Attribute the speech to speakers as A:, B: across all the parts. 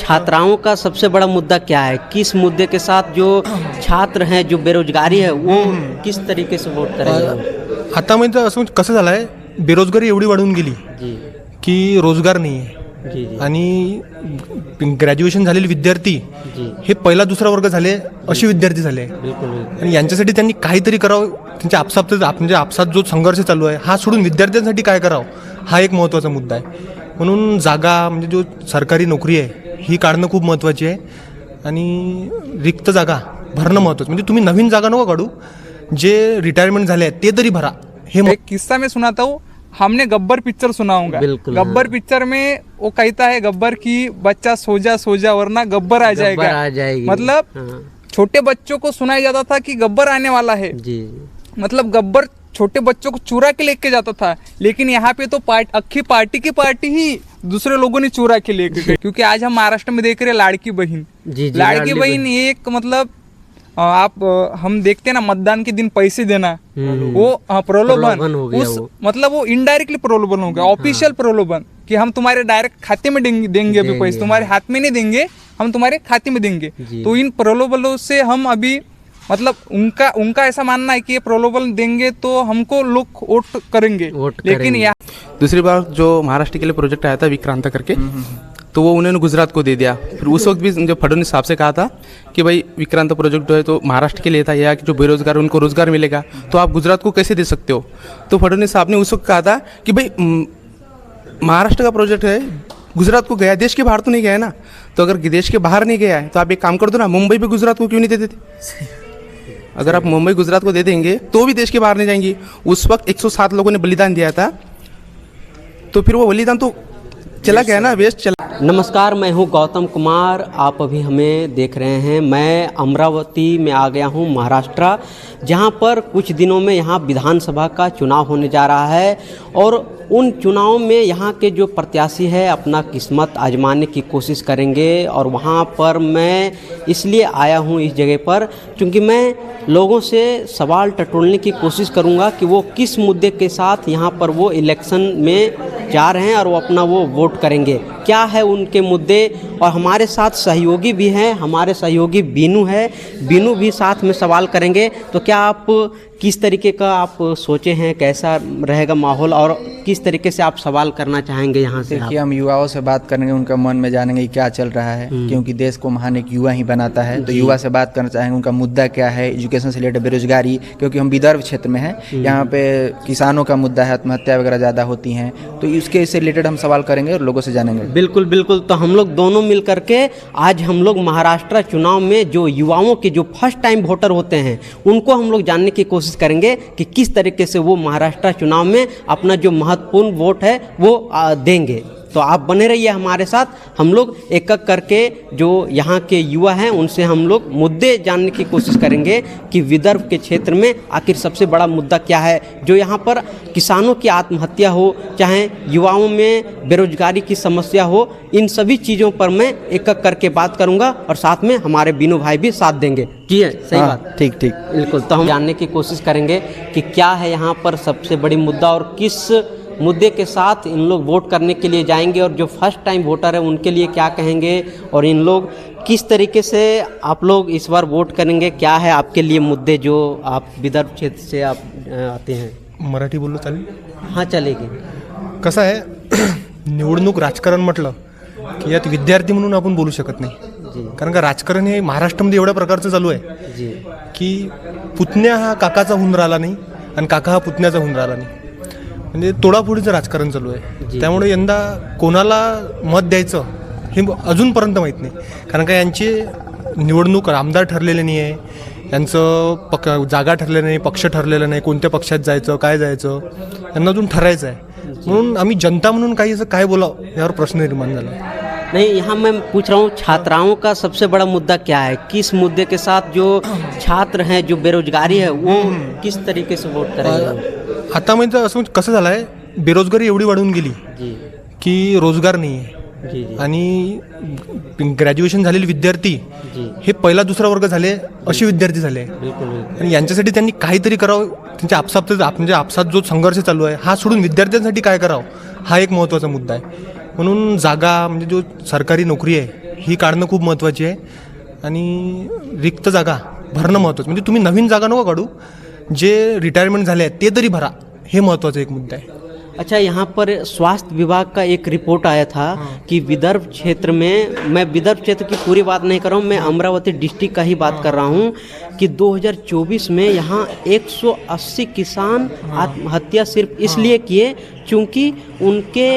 A: छात्राओं का सबसे बड़ा मुद्दा क्या है? किस मुद्दे के साथ जो छात्र हैं, जो बेरोजगारी है, वो किस तरीके से वोट करेंगे?
B: आता म्हणजे असं कसं झालं आहे, बेरोजगारी एवढी वाढून गेली
A: जी
B: की रोजगार नाही आहे.
A: जी जी
B: आणि ग्रॅज्युएशन झालेले विद्यार्थी
A: जी
B: हे पहिला दुसरा वर्ग झाले असे विद्यार्थी झाले.
A: बिल्कुल बिल्कुल.
B: आणि यांच्यासाठी त्यांनी काहीतरी करावं. त्यांच्या आपसात जो संघर्ष चालू आहे हा सोडून विद्यार्थ्यांसाठी काय करावं हा एक महत्त्वाचा मुद्दा आहे. म्हणून जागा म्हणजे जो सरकारी नोकरी आहे ही काढणं खूप महत्त्वाची आहे आणि रिक्त जागा भरणं महत्त्वाचं. म्हणजे तुम्ही नवीन जागा नको काढू, जे रिटायरमेंट झाले आहेत ते तरी भरा. हे
C: एक किस्सा मैं सुनाता हूँ. हमने गब्बर पिक्चर सुना होगा.
A: बिल्कुल,
C: गब्बर पिक्चर में वो कहता है गब्बर की बच्चा सो जा वरना गब्बर आ जाएगा.
A: आ जाएगी.
C: मतलब
A: हाँ.
C: छोटे बच्चों को सुनाया जाता था कि गब्बर आने वाला है.
A: जी
C: मतलब गब्बर छोटे बच्चों को चुरा के लेके जाता था. लेकिन यहाँ पे तो अक्खी पार्टी की पार्टी ही दूसरे लोगों ने चुरा के लेके गए. क्योंकि आज हम महाराष्ट्र में देख रहे हैं लाड़की बहन.
A: जी जी.
C: लाड़की बहन एक मतलब हम देखते हैं ना मतदान के दिन पैसे देना, वो
A: प्रलोभन हो गया
C: उस
A: वो.
C: मतलब वो इनडायरेक्टली प्रलोभन हो गया. ऑफिशियल प्रलोभन कि हम तुम्हारे डायरेक्ट खाते में देंगे अभी पैसे, तुम्हारे हाथ में नहीं देंगे, हम तुम्हारे खाते में देंगे. तो इन प्रलोभनों से हम अभी मतलब उनका ऐसा मानना है कि ये प्रलोभन देंगे तो हमको लोग वोट करेंगे. लेकिन यहाँ
D: दूसरी बार जो महाराष्ट्र के लिए प्रोजेक्ट आया था विक्रांत करके, तो वो उन्होंने गुजरात को दे दिया. फिर उस वक्त भी जब फडणवीस साहब से कहा था कि भाई विक्रांत प्रोजेक्ट जो है तो महाराष्ट्र के लिए था, या कि जो बेरोजगार उनको रोजगार मिलेगा, तो आप गुजरात को कैसे दे सकते हो. तो फडणवीस साहब ने उस वक्त कहा था कि भाई महाराष्ट्र का प्रोजेक्ट है, गुजरात को गया, देश के बाहर तो नहीं गया है ना. तो अगर देश के बाहर नहीं गया है तो आप एक काम कर दो ना, मुंबई भी गुजरात को क्यों नहीं दे देते. अगर आप मुंबई गुजरात को दे देंगे तो भी देश के बाहर नहीं जाएंगी. उस वक्त 107 लोगों ने बलिदान दिया था, तो फिर वो बलिदान तो चला गया ना, वेस्ट चला.
A: नमस्कार, मैं हूं गौतम कुमार. आप अभी हमें देख रहे हैं. मैं अमरावती में आ गया हूं, महाराष्ट्र, जहां पर कुछ दिनों में यहां विधानसभा का चुनाव होने जा रहा है. और उन चुनाव में यहाँ के जो प्रत्याशी है अपना किस्मत आजमाने की कोशिश करेंगे. और वहाँ पर मैं इसलिए आया हूँ इस जगह पर क्योंकि मैं लोगों से सवाल टटोलने की कोशिश करूँगा कि वो किस मुद्दे के साथ यहाँ पर वो इलेक्शन में जा रहे हैं और वो अपना वो वोट करेंगे, क्या है उनके मुद्दे. और हमारे साथ सहयोगी भी हैं, हमारे सहयोगी बीनू है, बीनू भी साथ में सवाल करेंगे. तो क्या आप किस तरीके का आप सोचे हैं, कैसा रहेगा माहौल और किस तरीके से आप सवाल करना चाहेंगे यहाँ से?
E: देखिए, हम युवाओं से बात करेंगे, उनका मन में जानेंगे कि क्या चल रहा है, क्योंकि देश को महान एक युवा ही बनाता है. तो युवा से बात करना चाहेंगे, उनका मुद्दा क्या है, एजुकेशन से रिलेटेड, बेरोजगारी, क्योंकि हम विदर्भ क्षेत्र में हैं, यहाँ पे किसानों का मुद्दा है, आत्महत्या वगैरह ज़्यादा होती हैं. तो इसके से रिलेटेड हम सवाल करेंगे और लोगों से जानेंगे.
A: बिल्कुल बिल्कुल. तो हम लोग दोनों मिल करके आज हम लोग महाराष्ट्र चुनाव में जो युवाओं के जो फर्स्ट टाइम वोटर होते हैं उनको हम लोग जानने की कोशिश करेंगे कि किस तरीके से वो महाराष्ट्र चुनाव में अपना जो महत्वपूर्ण वोट है वो देंगे. तो आप बने रहिए हमारे साथ. हम लोग एक एक करके जो यहाँ के युवा हैं उनसे हम लोग मुद्दे जानने की कोशिश करेंगे कि विदर्भ के क्षेत्र में आखिर सबसे बड़ा मुद्दा क्या है. जो यहाँ पर किसानों की आत्महत्या हो, चाहे युवाओं में बेरोजगारी की समस्या हो, इन सभी चीज़ों पर मैं एक एक करके बात करूँगा और साथ में हमारे बीनू भाई भी साथ देंगे. जी है, सही बात.
E: ठीक ठीक.
A: बिल्कुल. तो हम जानने की कोशिश करेंगे कि क्या है यहाँ पर सबसे बड़ी मुद्दा और किस मुद्दे के साथ इन लोग वोट करने के लिए जाएंगे और जो फर्स्ट टाइम वोटर है उनके लिए क्या कहेंगे और इन लोग किस तरीके से आप लोग इस बार वोट करेंगे. क्या है आपके लिए मुद्दे जो आप विदर्भ क्षेत्र से आप आते हैं.
B: मराठी बोललो चालेल.
A: हाँ, चलेगी.
B: कसं आहे, निवडणूक राजकारण म्हटलं की यात विद्यार्थी म्हणून आपण बोलू शकत नाही. कारण का राजकारण हे महाराष्ट्रामध्ये एवढ्या प्रकारचं चालू आहे
A: जी
B: की पुतण्या हा काकाचा होऊन राहिला नाही आणि काका हा पुतण्याचा होऊन राहिला नाही. म्हणजे तोडाफोडीचं राजकारण चालू आहे. त्यामुळे यंदा कोणाला मत द्यायचं हे अजूनपर्यंत माहीत नाही. कारण का यांची निवडणूक आमदार ठरलेले नाही आहे, यांचं जागा ठरलेलं नाही, पक्ष ठरलेलं नाही, कोणत्या पक्षात जायचं, काय जायचं, यांना अजून ठरायचं आहे. म्हणून आम्ही जनता म्हणून काही असं काय बोलावं यावर प्रश्न निर्माण झाला.
A: नहीं, यहाँ मैं पूछ रहा हूँ छात्राओं का सबसे बड़ा मुद्दा क्या है. किस मुद्दे के साथ जो छात्र हैं, जो बेरोजगारी है, वो किस तरीके से वोट करेंगे.
B: आता म्हणजे असं कसं झालं आहे, बेरोजगारी एवढी वाढून गेली की रोजगार नाही आहे. आणि ग्रॅज्युएशन झालेले विद्यार्थी हे पहिला दुसरा वर्ग झाले असे विद्यार्थी झाले. आणि यांच्यासाठी त्यांनी काहीतरी करावं. त्यांच्या आपसात जो संघर्ष चालू आहे हा सोडून विद्यार्थ्यांसाठी काय करावं हा एक महत्त्वाचा मुद्दा आहे. म्हणून जागा म्हणजे जो सरकारी नोकरी आहे ही काढणं खूप महत्त्वाची आहे आणि रिक्त जागा भरणं महत्त्वाचं. म्हणजे तुम्ही नवीन जागा नको काढू, जे रिटायरमेंट झाले आहेत ते तरी भरा, हे महत्त्वाचा एक मुद्दा आहे.
A: अच्छा, यहाँ पर स्वास्थ्य विभाग का एक रिपोर्ट आया था कि विदर्भ क्षेत्र में, मैं विदर्भ क्षेत्र की पूरी बात नहीं कर रहा हूँ, मैं अमरावती डिस्ट्रिक्ट का ही बात कर रहा हूँ कि 2024 में यहाँ 180 किसान आत्महत्या सिर्फ इसलिए किए क्योंकि उनके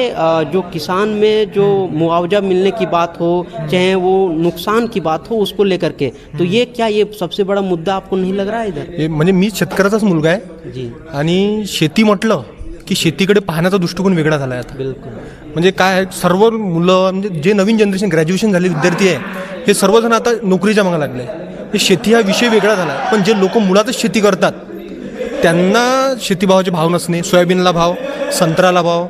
A: जो किसान में जो मुआवजा मिलने की बात हो, चाहे वो नुकसान की बात हो, उसको लेकर के. तो ये क्या, ये सबसे बड़ा मुद्दा आपको नहीं लग रहा है इधर?
B: हे म्हणजे मी शेतकऱ्याचाच मुलगा आहे
A: जी,
B: आणि शेती म्हटलं की शेतीकडे पाहण्याचा दृष्टिकोन वेगळा झाला आहे आता.
A: बिल्कुल.
B: म्हणजे काय आहे, सर्व मुलं म्हणजे जे नवीन जनरेशन ग्रॅज्युएशन झाले विद्यार्थी आहे हे सर्वजण आता नोकरीच्या मागे लागले. हे शेती हा विषय वेगळा झाला आहे, पण जे लोक मुळातच शेती करतात त्यांना शेतीभावाचे भाव नसणे, सोयाबीनला भाव, संत्र्याला भाव,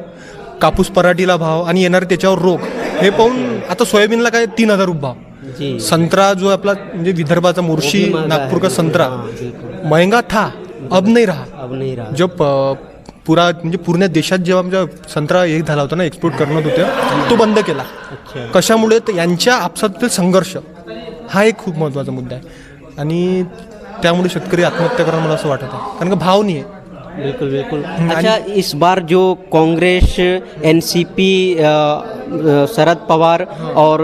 B: कापूस पराठीला भाव आणि येणारे त्याच्यावर रोग हे पाहून आता सोयाबीनला काय 3,000 रुपये भाव.
A: जी,
B: संतरा जो आपला म्हणजे विदर्भाचा मोर्शी,
A: वो भी महंगा
B: नागपुर का
A: है.
B: संतरा
A: हाँ, बिल्कुल.
B: महंगा था, अब नहीं रहा.
A: अब नहीं रहा.
B: जब पुरा म्हणजे पूर्ण देशात जेव्हा आमच्या संत्रा एक झाला होता ना, एक्सपोर्ट करण्यात होते, तो बंद केला.
A: अच्छा.
B: कशामुळे तर यांच्या आपसातील संघर्ष हा एक खूप महत्त्वाचा मुद्दा आहे आणि त्यामुळे शेतकरी आत्महत्या करा मला असं वाटत आहे, कारण का भाव नाही आहे.
A: बिल्कुल बिल्कुल. अच्छा, इस बार जो कांग्रेस, एनसीपी, शरद पवार और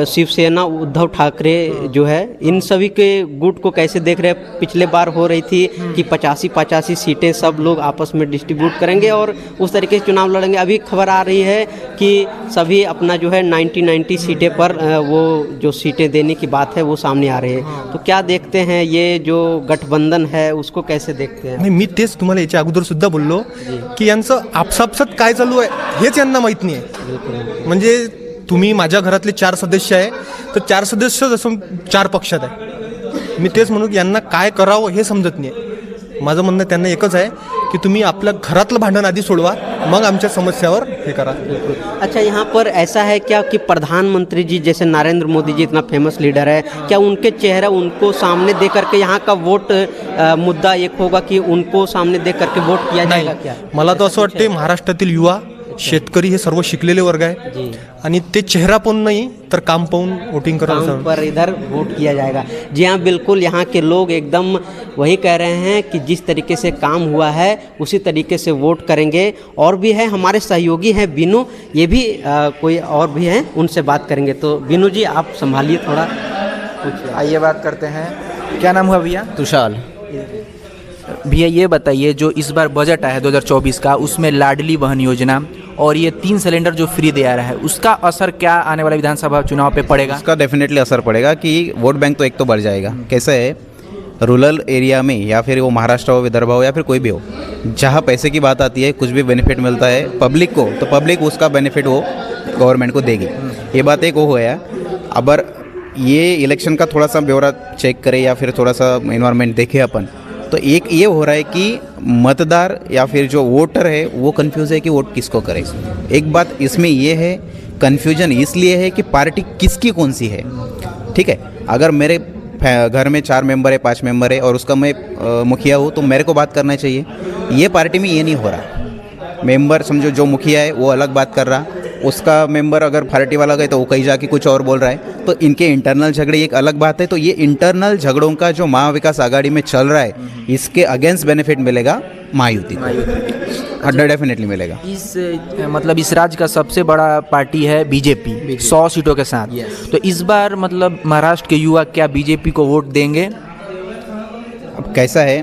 A: शिवसेना उद्धव ठाकरे जो है, इन सभी के गुट को कैसे देख रहे हैं? पिछले बार हो रही थी कि 85 सीटें सब लोग आपस में डिस्ट्रीब्यूट करेंगे और उस तरीके से चुनाव लड़ेंगे. अभी खबर आ रही है कि सभी अपना जो है 90 सीटें पर वो जो सीटें देने की बात है वो सामने आ रही है. तो क्या देखते हैं, ये जो गठबंधन है उसको कैसे देखते हैं?
B: नाही, मी तेच तुम्हाला याच्या अगोदर सुद्धा बोललो की यांचं आपसापसात काय चालू आहे हेच यांना माहीत नाही आहे. म्हणजे तुम्ही माझ्या घरातले 4 सदस्य आहे तर 4 सदस्य जसं 4 पक्षात आहे. मी तेच म्हणू की यांना काय करावं हे समजत नाही. माझं म्हणणं त्यांना एकच आहे की तुम्ही आपल्या घरातलं भांडण आधी सोडवा, मग आमच्या समस्यावर हे करा.
A: अच्छा, यहाँ पर ऐसा है क्या कि प्रधानमंत्री जी जैसे नरेंद्र मोदी जी इतना फेमस लीडर है, क्या उनके चेहरा उनको सामने दे करके यहाँ का वोट मुद्दा एक होगा कि उनको सामने दे करके वोट किया जाएगा क्या?
B: मला तर असं वाटते महाराष्ट्रातील युवा शेतकरी हे सर्व शिकलेले वर्ग आहे
A: जी,
B: आणि ते चेहरा पाहून नाही तर काम पाहून वोटिंग
A: काम
B: करायचं.
A: पर इधर वोट किया जाएगा. जी हाँ, बिल्कुल. यहाँ के लोग एकदम वही कह रहे हैं कि जिस तरीके से काम हुआ है उसी तरीके से वोट करेंगे. और भी है हमारे सहयोगी हैं बीनू, ये भी कोई और भी हैं, उनसे बात करेंगे. तो बीनू जी, आप संभालिए थोड़ा.
E: आइए बात करते हैं. क्या नाम हुआ भैया?
F: तुषार.
E: भैया ये बताइए, जो इस बार बजट आया है 2024 का, उसमें लाडली बहन योजना और ये 3 सिलेंडर जो फ्री दे आ रहा है, उसका असर क्या आने वाले विधानसभा चुनाव पे पड़ेगा?
F: इसका डेफिनेटली असर पड़ेगा कि वोट बैंक तो एक तो बढ़ जाएगा. कैसे है, रूरल एरिया में या फिर वो महाराष्ट्र हो, विदर्भ हो या फिर कोई भी हो, जहाँ पैसे की बात आती है, कुछ भी बेनिफिट मिलता है पब्लिक को, तो पब्लिक उसका बेनिफिट वो गवर्नमेंट को देगी. ये बात एक वो है. अगर ये इलेक्शन का थोड़ा सा ब्यौरा चेक करें या फिर थोड़ा सा इन्वायरमेंट देखें अपन, तो एक ये हो रहा है कि मतदार या फिर जो वोटर है वो कंफ्यूज है कि वोट किसको करे. एक बात इसमें ये है, कन्फ्यूजन इसलिए है कि पार्टी किसकी कौन सी है. ठीक है, अगर मेरे घर में 4 मेंबर है, 5 मेंबर है और उसका मैं मुखिया हूँ, तो मेरे को बात करना चाहिए. ये पार्टी में ये नहीं हो रहा. मेंबर समझो, जो मुखिया है वो अलग बात कर रहा, उसका मेंबर अगर पार्टी वाला गए तो वो कहीं जाके कुछ और बोल रहा है. तो इनके इंटरनल झगड़े एक अलग बात है. तो ये इंटरनल झगड़ों का जो महाविकास आघाड़ी में चल रहा है, इसके अगेंस्ट बेनिफिट मिलेगा महायुति को. डेफिनेटली मिलेगा.
E: इस मतलब इस राज्य का सबसे बड़ा पार्टी है बीजेपी 100 सीटों के साथ. तो इस बार मतलब महाराष्ट्र के युवा क्या बीजेपी को वोट देंगे?
F: अब कैसा है,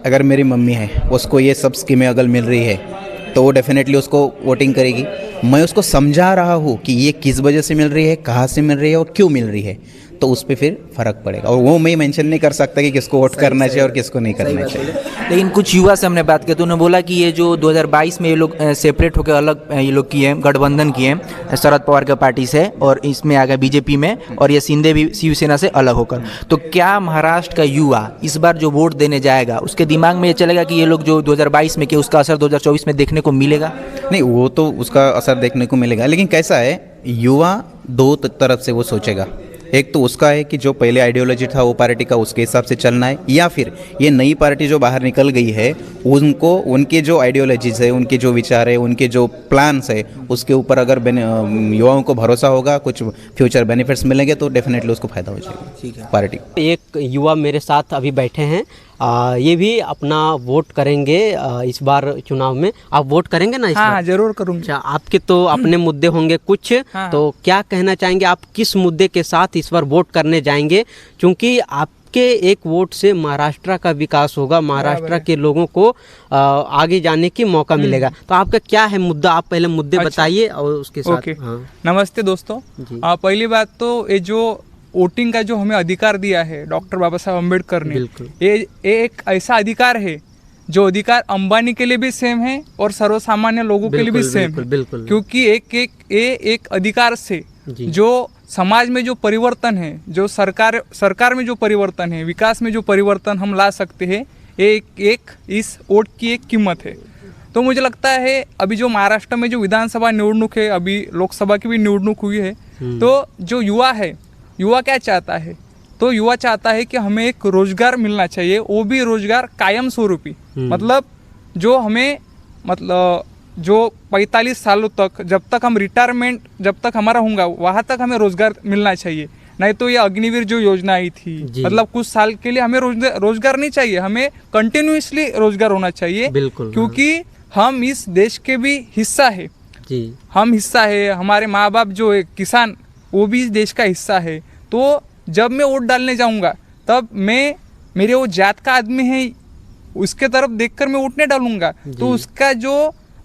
F: अगर मेरी मम्मी है उसको ये सब स्कीमें अगर मिल रही है तो वो डेफिनेटली उसको वोटिंग करेगी. मैं उसको समझा रहा हूँ कि ये किस वजह से मिल रही है, कहाँ से मिल रही है और क्यों मिल रही है, तो उस पर फिर फ़र्क पड़ेगा. और वो मैं मेंशन नहीं कर सकता कि किसको वोट करना चाहिए और किसको नहीं करना चाहिए.
E: लेकिन कुछ युवा से हमने बात की तो उन्होंने बोला कि ये जो 2022 में ये लोग सेपरेट होकर अलग ये लोग किए, गठबंधन किए शरद पवार के पार्टी से, और इसमें आ गए बीजेपी में, और ये शिंदे भी शिवसेना से अलग होकर. तो क्या महाराष्ट्र का युवा इस बार जो वोट देने जाएगा उसके दिमाग में ये चलेगा कि ये लोग जो 2022 में किए उसका असर 2024 में देखने को मिलेगा?
F: नहीं, वो तो उसका असर देखने को मिलेगा. लेकिन कैसा है, युवा 2 तरफ से वो सोचेगा. एक तो उसका है कि जो पहले आइडियोलॉजी था वो पार्टी का उसके हिसाब से चलना है, या फिर ये नई पार्टी जो बाहर निकल गई है उनको उनके जो आइडियोलॉजीज है, उनके जो विचार है, उनके जो प्लान्स है उसके ऊपर अगर युवाओं को भरोसा होगा, कुछ फ्यूचर बेनिफिट्स मिलेंगे तो डेफिनेटली उसको फायदा हो जाएगा। ठीक है, पार्टी
A: एक युवा मेरे साथ अभी बैठे हैं, ये भी अपना वोट करेंगे इस बार चुनाव में। आप वोट करेंगे ना इस बार?
C: हाँ, जरूर करूँगा।
A: अच्छा, आपके तो अपने मुद्दे होंगे कुछ,
C: हाँ।
A: तो क्या कहना चाहेंगे, आप किस मुद्दे के साथ इस बार वोट करने जाएंगे? क्योंकि आपके एक वोट से महाराष्ट्र का विकास होगा, महाराष्ट्र के लोगों को आगे जाने की मौका मिलेगा। तो आपका क्या है मुद्दा? आप पहले मुद्दे बताइए और उसके साथ।
C: ओके।
A: हाँ।
C: नमस्ते दोस्तों। पहली बात तो ये जो वोटिंग का जो हमें अधिकार दिया है डॉक्टर बाबा साहब अम्बेडकर ने, ये एक ऐसा अधिकार है जो अधिकार अंबानी के लिए भी सेम है और सर्वसामान्य लोगों के लिए भी सेम है।
A: बिल्कुल।
C: क्योंकि एक अधिकार से जो समाज में जो परिवर्तन है, जो सरकार में जो परिवर्तन है, विकास में जो परिवर्तन हम ला सकते हैं, एक इस वोट की एक कीमत है। तो मुझे लगता है अभी जो महाराष्ट्र में जो विधानसभा निवडणूक है, अभी लोकसभा की भी निवडणूक हुई है, तो जो युवा क्या चाहता है? तो युवा चाहता है कि हमें एक रोजगार मिलना चाहिए, वो भी रोजगार कायम स्वरूपी। मतलब जो हमें जो 45 सालों तक, जब तक हम रिटायरमेंट जब तक हमारा होगा वहाँ तक हमें रोजगार मिलना चाहिए। नहीं तो ये अग्निवीर जो योजना आई थी, मतलब कुछ साल के लिए हमें रोजगार नहीं चाहिए, हमें कंटिन्यूसली रोजगार होना चाहिए।
A: बिल्कुल।
C: क्योंकि हम इस देश के भी हिस्सा है
A: जी,
C: हम हिस्सा है, हमारे माँ बाप जो है किसान वो भी इस देश का हिस्सा है। तो जब मैं वोट डालने जाऊंगा तब मेरे वो जात का आदमी है उसके तरफ देखकर मैं वोट नहीं डालूंगा। तो उसका जो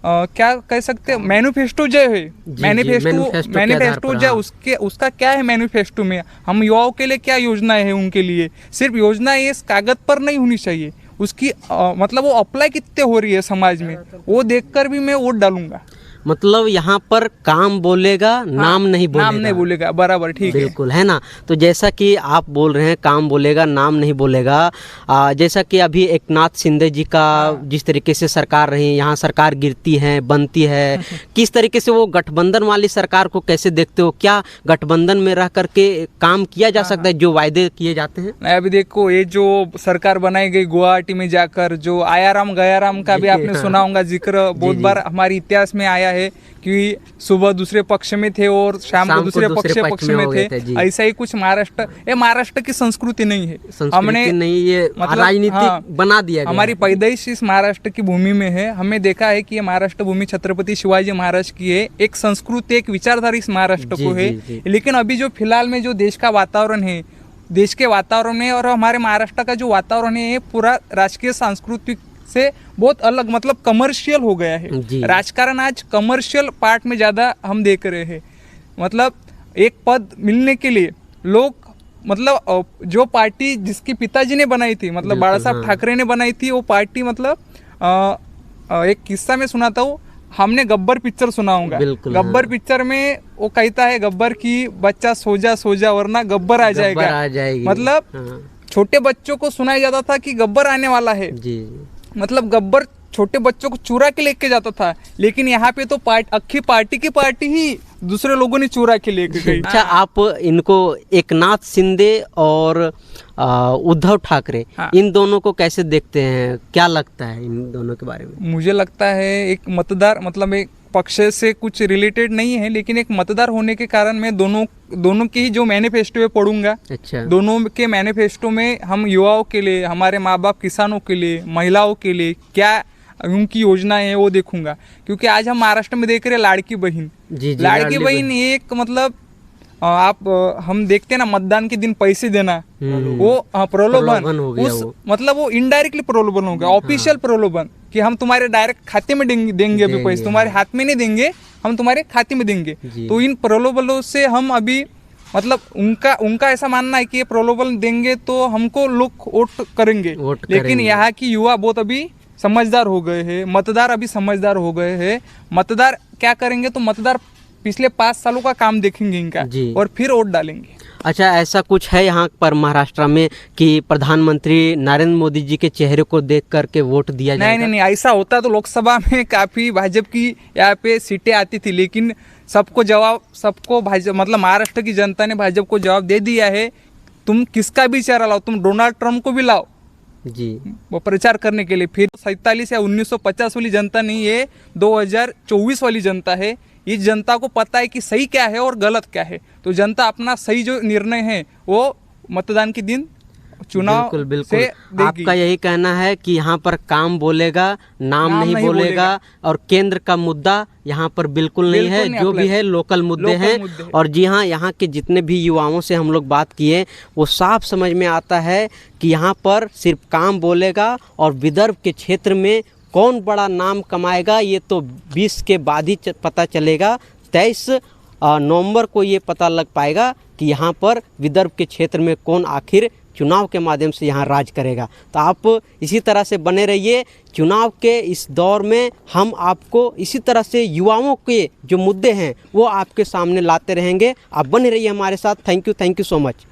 C: क्या कह सकते हैं, मैनिफेस्टो जो है, मैनिफेस्टो जो उसका क्या है, मैनिफेस्टो में हम युवाओं के लिए क्या योजनाएं है, उनके लिए सिर्फ योजना ये कागज पर नहीं होनी चाहिए, उसकी मतलब वो अप्लाई कितने हो रही है समाज में, वो देखकर भी मैं वोट डालूंगा।
A: मतलब यहाँ पर काम बोलेगा, नाम नहीं
C: बोलेगा। बराबर, ठीक है,
A: बिल्कुल, है ना। तो जैसा कि आप बोल रहे हैं काम बोलेगा, नाम नहीं बोलेगा, जैसा कि अभी एकनाथ शिंदे जी का जिस तरीके से सरकार रही, यहाँ सरकार गिरती है, बनती है, किस तरीके से वो गठबंधन वाली सरकार को कैसे देखते हो? क्या गठबंधन में रह करके काम किया जा सकता है जो वायदे किए जाते हैं?
C: अभी देखो, ये जो सरकार बनाई गई गुवाहाटी में जाकर, जो आयाराम गयाराम का भी आपने सुना होगा जिक्र, बहुत बार हमारे इतिहास में आया है कि सुबह दूसरे पक्ष में थे और शाम को दूसरे पक्ष में थे। ऐसा ही कुछ महाराष्ट्र की संस्कृति नहीं है, हमने नहीं, ये मतलब राजनीतिक बना दिया। हमारी पैदाइश इस महाराष्ट्र की भूमि में है। हमें देखा है कि ये महाराष्ट्र भूमि छत्रपति शिवाजी महाराज की है, एक संस्कृति, एक विचारधारा इस महाराष्ट्र को है। लेकिन अभी जो फिलहाल में जो देश का वातावरण है, देश के वातावरण में और हमारे महाराष्ट्र का जो वातावरण है, पूरा राजकीय सांस्कृतिक से बहुत अलग, मतलब कमर्शियल हो गया है। राजकारण आज कमर्शियल पार्ट में ज़्यादा हम देख रहे हैं। मतलब एक पद मिलने के लिए लोग, मतलब जो पार्टी जिसकी पिताजी ने बनाई थी, मतलब बाला साहब ठाकरे ने बनाई थी, वो पार्टी, मतलब एक किस्सा में सुनाता हूँ, हमने गब्बर पिक्चर सुना होगा। गब्बर पिक्चर में वो कहता है गब्बर की, बच्चा सो जा वरना गब्बर आ जाएगा। मतलब छोटे बच्चों को सुनाया जाता था कि गब्बर आने वाला है, मतलब गब्बर छोटे बच्चों को चुरा के लेके जाता था। लेकिन यहाँ पे तो अक्खी पार्टी की पार्टी ही दूसरे लोगों ने चुरा के लेके गई।
A: अच्छा, आप इनको एकनाथ शिंदे और उद्धव ठाकरे, इन दोनों को कैसे देखते हैं? क्या लगता है इन दोनों के बारे में?
C: मुझे लगता है एक मतदार, मतलब एक पक्ष से कुछ रिलेटेड नहीं है, लेकिन एक मतदार होने के कारण मैं दोनों के ही जो मैनिफेस्टो है पढ़ूंगा।
A: अच्छा।
C: दोनों के मैनिफेस्टो में हम युवाओं के लिए, हमारे माँ बाप किसानों के लिए, महिलाओं के लिए क्या उनकी योजनाएं है वो देखूंगा। क्योंकि आज हम महाराष्ट्र में देख रहे हैं लाड़की बहन, लाड़की बहन एक, मतलब हम देखते हैं ना, मतदान के दिन पैसे देना, वो प्रलोभन उस, मतलब वो इनडायरेक्टली प्रलोभन हो गया, ऑफिशियल प्रलोभन कि हम तुम्हारे डायरेक्ट खाते में देंगे अभी पैसे, तुम्हारे हाथ में नहीं देंगे, हम तुम्हारे खाते में देंगे। तो इन प्रलोभनों से हम अभी, मतलब उनका ऐसा मानना है कि ये प्रलोभन देंगे तो हमको लोग वोट करेंगे। लेकिन यहाँ की युवा बहुत अभी समझदार हो गए हैं, मतदार अभी समझदार हो गए हैं। मतदार क्या करेंगे, तो मतदार पिछले 5 सालों का काम देखेंगे इनका और फिर वोट डालेंगे।
A: अच्छा, ऐसा कुछ है यहाँ पर महाराष्ट्र में कि प्रधानमंत्री नरेंद्र मोदी जी के चेहरे को देख करके वोट दिया जाएगा?
C: नहीं, ऐसा होता तो लोकसभा में काफ़ी भाजपा की यहाँ पे सीटें आती थी, लेकिन सबको जवाब, सबको भाजपा मतलब महाराष्ट्र की जनता ने भाजपा को जवाब दे दिया है। तुम किसका भी चेहरा लाओ, तुम डोनाल्ड ट्रम्प को भी लाओ
A: जी,
C: वो प्रचार करने के लिए, फिर 47 या 1950 वाली जनता नहीं है, 2024 वाली जनता है। इस जनता को पता है कि सही क्या है और गलत क्या है, तो जनता अपना सही जो निर्णय है वो मतदान के दिन चुनाव
A: बिल्कुल बिल्कुल
C: से देगी।
A: आपका यही कहना है कि यहाँ पर काम बोलेगा, नाम नहीं बोलेगा, और केंद्र का मुद्दा यहाँ पर बिल्कुल नहीं है, जो भी है लोकल मुद्दे हैं। और जी हाँ, यहाँ के जितने भी युवाओं से हम लोग बात किए वो साफ समझ में आता है कि यहाँ पर सिर्फ काम बोलेगा, और विदर्भ के क्षेत्र में कौन बड़ा नाम कमाएगा ये तो 20 के बाद ही पता चलेगा। 23 नवंबर को ये पता लग पाएगा कि यहाँ पर विदर्भ के क्षेत्र में कौन आखिर चुनाव के माध्यम से यहाँ राज करेगा। तो आप इसी तरह से बने रहिए। चुनाव के इस दौर में हम आपको इसी तरह से युवाओं के जो मुद्दे हैं वो आपके सामने लाते रहेंगे। आप बने रहिए हमारे साथ। Thank you so much.